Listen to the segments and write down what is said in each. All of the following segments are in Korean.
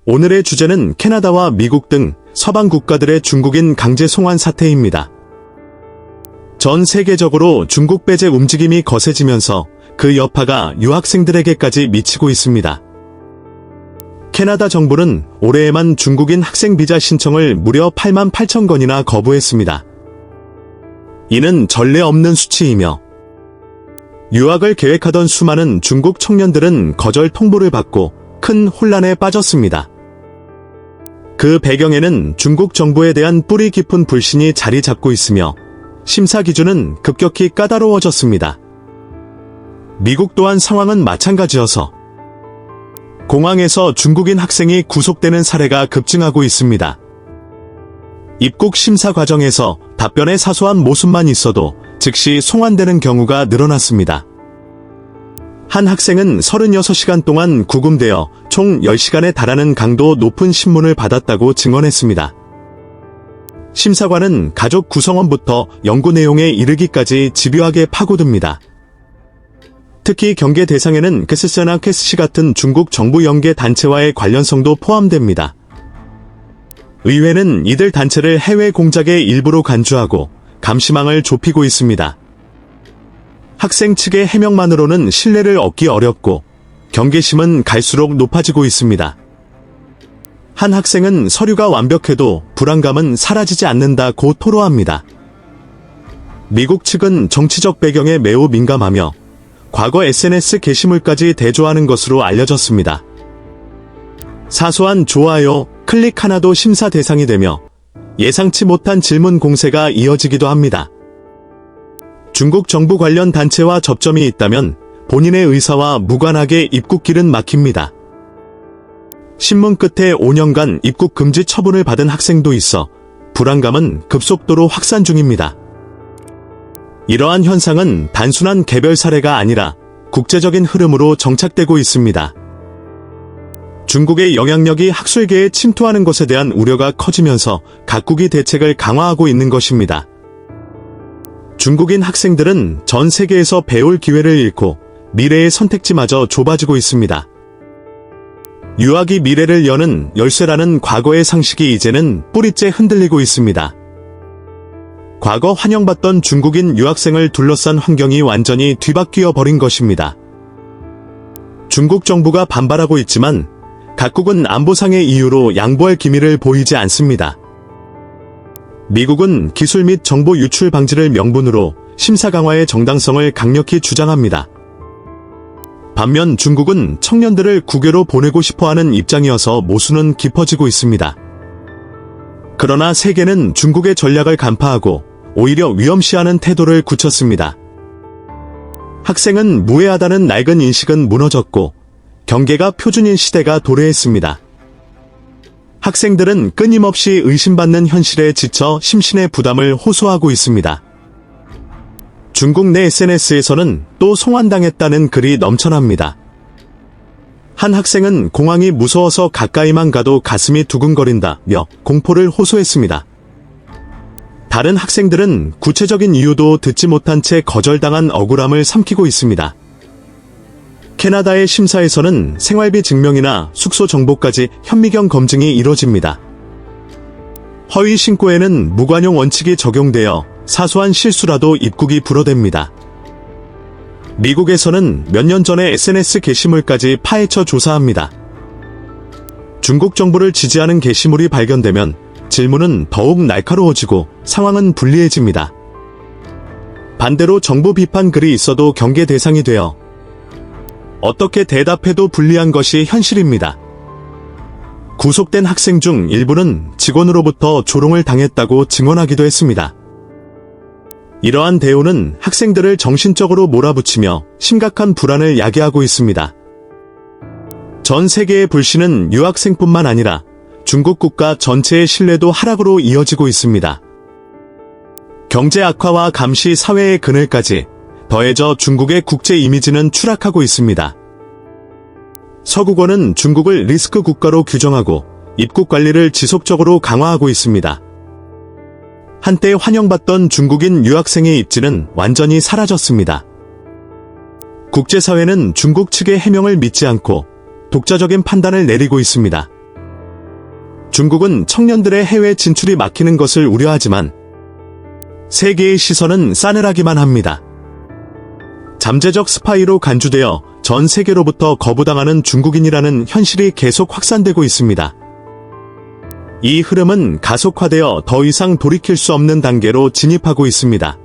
오늘의 주제는 캐나다와 미국 등 서방 국가들의 중국인 강제 송환 사태입니다. 전 세계적으로 중국 배제 움직임이 거세지면서 그 여파가 유학생들에게까지 미치고 있습니다. 캐나다 정부는 올해에만 중국인 학생 비자 신청을 무려 8만 8천 건이나 거부했습니다. 이는 전례 없는 수치이며 유학을 계획하던 수많은 중국 청년들은 거절 통보를 받고 큰 혼란에 빠졌습니다. 그 배경에는 중국 정부에 대한 뿌리 깊은 불신이 자리 잡고 있으며 심사 기준은 급격히 까다로워졌습니다. 미국 또한 상황은 마찬가지여서 공항에서 중국인 학생이 구속되는 사례가 급증하고 있습니다. 입국 심사 과정에서 답변에 사소한 모순만 있어도 즉시 송환되는 경우가 늘어났습니다. 한 학생은 36시간 동안 구금되어 총 10시간에 달하는 강도 높은 신문을 받았다고 증언했습니다. 심사관은 가족 구성원부터 연구 내용에 이르기까지 집요하게 파고듭니다. 특히 경계 대상에는 캐스스나 캐스시 같은 중국 정부 연계 단체와의 관련성도 포함됩니다. 의회는 이들 단체를 해외 공작의 일부로 간주하고 감시망을 좁히고 있습니다. 학생 측의 해명만으로는 신뢰를 얻기 어렵고 경계심은 갈수록 높아지고 있습니다. 한 학생은 서류가 완벽해도 불안감은 사라지지 않는다고 토로합니다. 미국 측은 정치적 배경에 매우 민감하며 과거 SNS 게시물까지 대조하는 것으로 알려졌습니다. 사소한 좋아요, 클릭 하나도 심사 대상이 되며 예상치 못한 질문 공세가 이어지기도 합니다. 중국 정부 관련 단체와 접점이 있다면 본인의 의사와 무관하게 입국길은 막힙니다. 신문 끝에 5년간 입국 금지 처분을 받은 학생도 있어 불안감은 급속도로 확산 중입니다. 이러한 현상은 단순한 개별 사례가 아니라 국제적인 흐름으로 정착되고 있습니다. 중국의 영향력이 학술계에 침투하는 것에 대한 우려가 커지면서 각국이 대책을 강화하고 있는 것입니다. 중국인 학생들은 전 세계에서 배울 기회를 잃고 미래의 선택지마저 좁아지고 있습니다. 유학이 미래를 여는 열쇠라는 과거의 상식이 이제는 뿌리째 흔들리고 있습니다. 과거 환영받던 중국인 유학생을 둘러싼 환경이 완전히 뒤바뀌어 버린 것입니다. 중국 정부가 반발하고 있지만 각국은 안보상의 이유로 양보할 기미를 보이지 않습니다. 미국은 기술 및 정보 유출 방지를 명분으로 심사 강화의 정당성을 강력히 주장합니다. 반면 중국은 청년들을 국외로 보내고 싶어하는 입장이어서 모순은 깊어지고 있습니다. 그러나 세계는 중국의 전략을 간파하고 오히려 위험시하는 태도를 굳혔습니다. 학생은 무해하다는 낡은 인식은 무너졌고 경계가 표준인 시대가 도래했습니다. 학생들은 끊임없이 의심받는 현실에 지쳐 심신의 부담을 호소하고 있습니다. 중국 내 SNS에서는 또 송환당했다는 글이 넘쳐납니다. 한 학생은 공항이 무서워서 가까이만 가도 가슴이 두근거린다며 공포를 호소했습니다. 다른 학생들은 구체적인 이유도 듣지 못한 채 거절당한 억울함을 삼키고 있습니다. 캐나다의 심사에서는 생활비 증명이나 숙소 정보까지 현미경 검증이 이뤄집니다. 허위 신고에는 무관용 원칙이 적용되어 사소한 실수라도 입국이 불어댑니다. 미국에서는 몇 년 전에 SNS 게시물까지 파헤쳐 조사합니다. 중국 정부를 지지하는 게시물이 발견되면 질문은 더욱 날카로워지고 상황은 불리해집니다. 반대로 정부 비판 글이 있어도 경계 대상이 되어 어떻게 대답해도 불리한 것이 현실입니다. 구속된 학생 중 일부는 직원으로부터 조롱을 당했다고 증언하기도 했습니다. 이러한 대우는 학생들을 정신적으로 몰아붙이며 심각한 불안을 야기하고 있습니다. 전 세계의 불신은 유학생뿐만 아니라 중국 국가 전체의 신뢰도 하락으로 이어지고 있습니다. 경제 악화와 감시 사회의 그늘까지 더해져 중국의 국제 이미지는 추락하고 있습니다. 서구권은 중국을 리스크 국가로 규정하고 입국 관리를 지속적으로 강화하고 있습니다. 한때 환영받던 중국인 유학생의 입지는 완전히 사라졌습니다. 국제사회는 중국 측의 해명을 믿지 않고 독자적인 판단을 내리고 있습니다. 중국은 청년들의 해외 진출이 막히는 것을 우려하지만 세계의 시선은 싸늘하기만 합니다. 잠재적 스파이로 간주되어 전 세계로부터 거부당하는 중국인이라는 현실이 계속 확산되고 있습니다. 이 흐름은 가속화되어 더 이상 돌이킬 수 없는 단계로 진입하고 있습니다.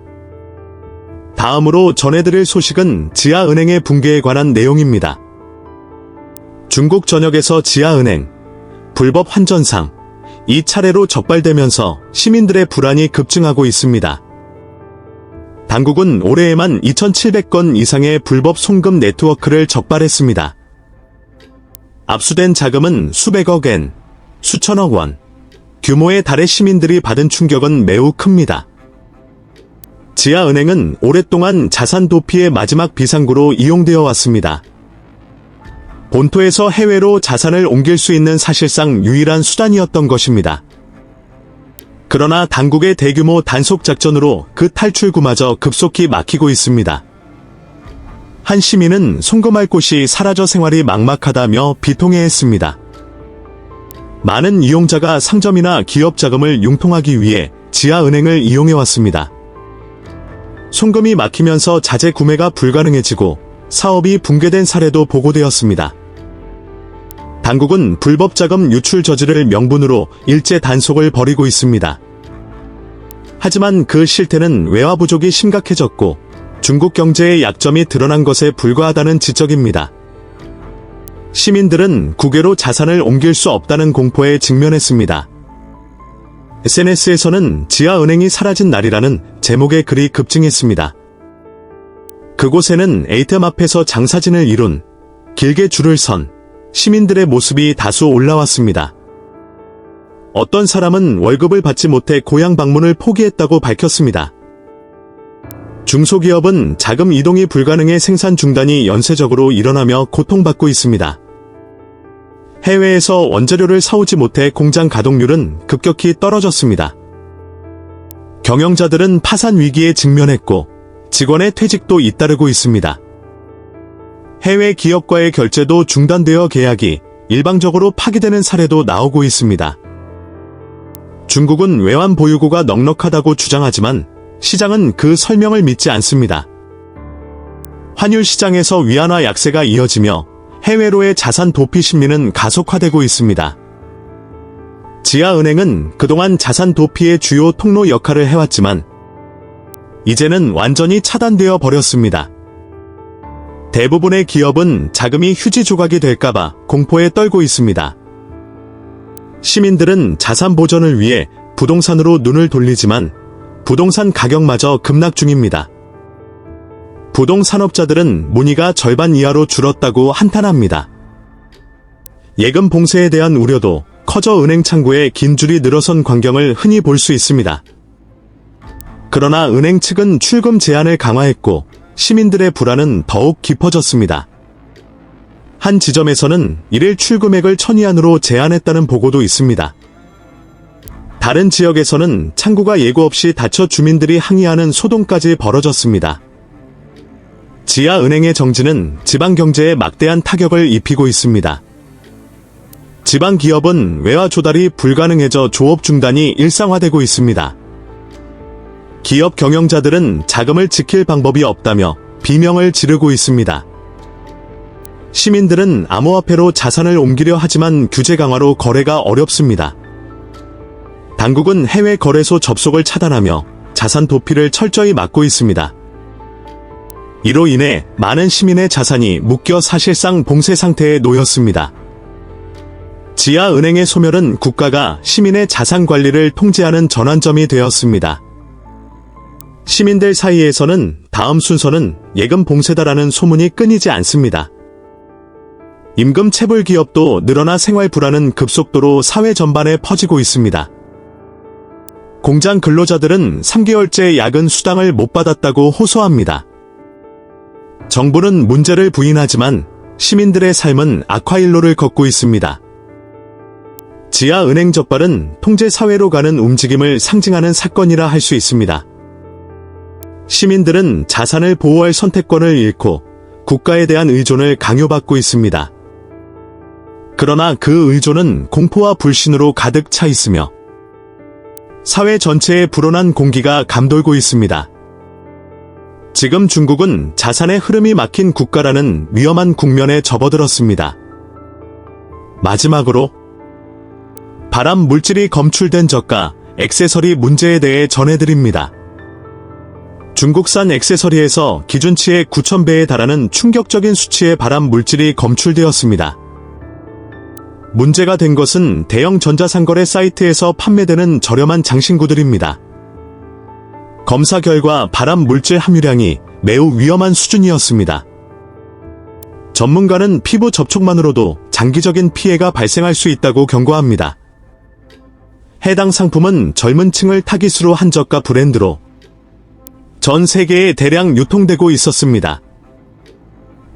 다음으로 전해드릴 소식은 지하은행의 붕괴에 관한 내용입니다. 중국 전역에서 지하은행, 불법 환전상, 이 차례로 적발되면서 시민들의 불안이 급증하고 있습니다. 당국은 올해에만 2,700건 이상의 불법 송금 네트워크를 적발했습니다. 압수된 자금은 수백억 엔, 수천억 원, 규모에 달해 시민들이 받은 충격은 매우 큽니다. 지하은행은 오랫동안 자산 도피의 마지막 비상구로 이용되어 왔습니다. 본토에서 해외로 자산을 옮길 수 있는 사실상 유일한 수단이었던 것입니다. 그러나 당국의 대규모 단속 작전으로 그 탈출구마저 급속히 막히고 있습니다. 한 시민은 송금할 곳이 사라져 생활이 막막하다며 비통해했습니다. 많은 이용자가 상점이나 기업 자금을 융통하기 위해 지하은행을 이용해왔습니다. 송금이 막히면서 자재 구매가 불가능해지고 사업이 붕괴된 사례도 보고되었습니다. 당국은 불법 자금 유출 저지를 명분으로 일제 단속을 벌이고 있습니다. 하지만 그 실태는 외화 부족이 심각해졌고 중국 경제의 약점이 드러난 것에 불과하다는 지적입니다. 시민들은 국외로 자산을 옮길 수 없다는 공포에 직면했습니다. SNS에서는 지하은행이 사라진 날이라는 제목의 글이 급증했습니다. 그곳에는 ATM 앞에서 장사진을 이룬 길게 줄을 선 시민들의 모습이 다수 올라왔습니다. 어떤 사람은 월급을 받지 못해 고향 방문을 포기했다고 밝혔습니다. 중소기업은 자금 이동이 불가능해 생산 중단이 연쇄적으로 일어나며 고통받고 있습니다. 해외에서 원재료를 사오지 못해 공장 가동률은 급격히 떨어졌습니다. 경영자들은 파산 위기에 직면했고 직원의 퇴직도 잇따르고 있습니다. 해외 기업과의 결제도 중단되어 계약이 일방적으로 파기되는 사례도 나오고 있습니다. 중국은 외환 보유고가 넉넉하다고 주장하지만 시장은 그 설명을 믿지 않습니다. 환율 시장에서 위안화 약세가 이어지며 해외로의 자산 도피 심리는 가속화되고 있습니다. 지하은행은 그동안 자산 도피의 주요 통로 역할을 해왔지만 이제는 완전히 차단되어 버렸습니다. 대부분의 기업은 자금이 휴지 조각이 될까봐 공포에 떨고 있습니다. 시민들은 자산 보전을 위해 부동산으로 눈을 돌리지만 부동산 가격마저 급락 중입니다. 부동산업자들은 문의가 절반 이하로 줄었다고 한탄합니다. 예금 봉쇄에 대한 우려도 커져 은행 창구에 긴 줄이 늘어선 광경을 흔히 볼 수 있습니다. 그러나 은행 측은 출금 제한을 강화했고 시민들의 불안은 더욱 깊어졌습니다. 한 지점에서는 일일 출금액을 1,000위안으로 제한했다는 보고도 있습니다. 다른 지역에서는 창구가 예고 없이 닫혀 주민들이 항의하는 소동까지 벌어졌습니다. 지하은행의 정지는 지방 경제에 막대한 타격을 입히고 있습니다. 지방 기업은 외화 조달이 불가능해져 조업 중단이 일상화되고 있습니다. 기업 경영자들은 자금을 지킬 방법이 없다며 비명을 지르고 있습니다. 시민들은 암호화폐로 자산을 옮기려 하지만 규제 강화로 거래가 어렵습니다. 당국은 해외 거래소 접속을 차단하며 자산 도피를 철저히 막고 있습니다. 이로 인해 많은 시민의 자산이 묶여 사실상 봉쇄 상태에 놓였습니다. 지하은행의 소멸은 국가가 시민의 자산 관리를 통제하는 전환점이 되었습니다. 시민들 사이에서는 다음 순서는 예금 봉쇄다라는 소문이 끊이지 않습니다. 임금 체불 기업도 늘어나 생활 불안은 급속도로 사회 전반에 퍼지고 있습니다. 공장 근로자들은 3개월째 야근 수당을 못 받았다고 호소합니다. 정부는 문제를 부인하지만 시민들의 삶은 악화일로를 걷고 있습니다. 지하은행 적발은 통제사회로 가는 움직임을 상징하는 사건이라 할 수 있습니다. 시민들은 자산을 보호할 선택권을 잃고 국가에 대한 의존을 강요받고 있습니다. 그러나 그 의존은 공포와 불신으로 가득 차 있으며 사회 전체에 불온한 공기가 감돌고 있습니다. 지금 중국은 자산의 흐름이 막힌 국가라는 위험한 국면에 접어들었습니다. 마지막으로 발암 물질이 검출된 저가 액세서리 문제에 대해 전해드립니다. 중국산 액세서리에서 기준치의 9,000배에 달하는 충격적인 수치의 발암 물질이 검출되었습니다. 문제가 된 것은 대형 전자상거래 사이트에서 판매되는 저렴한 장신구들입니다. 검사 결과 발암 물질 함유량이 매우 위험한 수준이었습니다. 전문가는 피부 접촉만으로도 장기적인 피해가 발생할 수 있다고 경고합니다. 해당 상품은 젊은 층을 타깃으로 한 저가 브랜드로 전 세계에 대량 유통되고 있었습니다.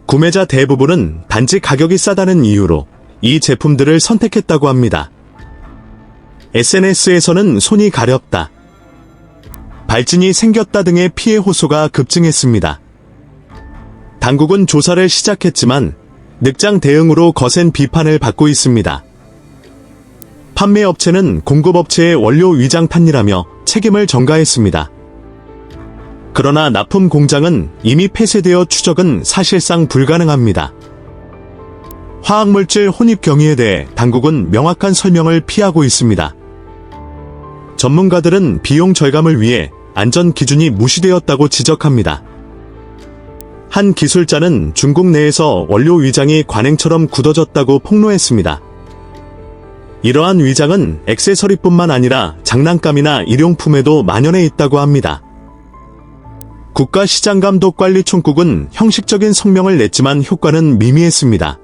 구매자 대부분은 단지 가격이 싸다는 이유로 이 제품들을 선택했다고 합니다. SNS에서는 손이 가렵다, 발진이 생겼다 등의 피해 호소가 급증했습니다. 당국은 조사를 시작했지만 늑장 대응으로 거센 비판을 받고 있습니다. 판매업체는 공급업체의 원료 위장 탓이라며 책임을 전가했습니다. 그러나 납품 공장은 이미 폐쇄되어 추적은 사실상 불가능합니다. 화학물질 혼입 경위에 대해 당국은 명확한 설명을 피하고 있습니다. 전문가들은 비용 절감을 위해 안전 기준이 무시되었다고 지적합니다. 한 기술자는 중국 내에서 원료 위장이 관행처럼 굳어졌다고 폭로했습니다. 이러한 위장은 액세서리뿐만 아니라 장난감이나 일용품에도 만연해 있다고 합니다. 국가시장감독관리총국은 형식적인 성명을 냈지만 효과는 미미했습니다.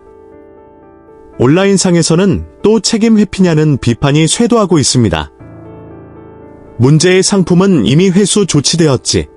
온라인상에서는 또 책임 회피냐는 비판이 쇄도하고 있습니다. 문제의 상품은 이미 회수 조치되었지.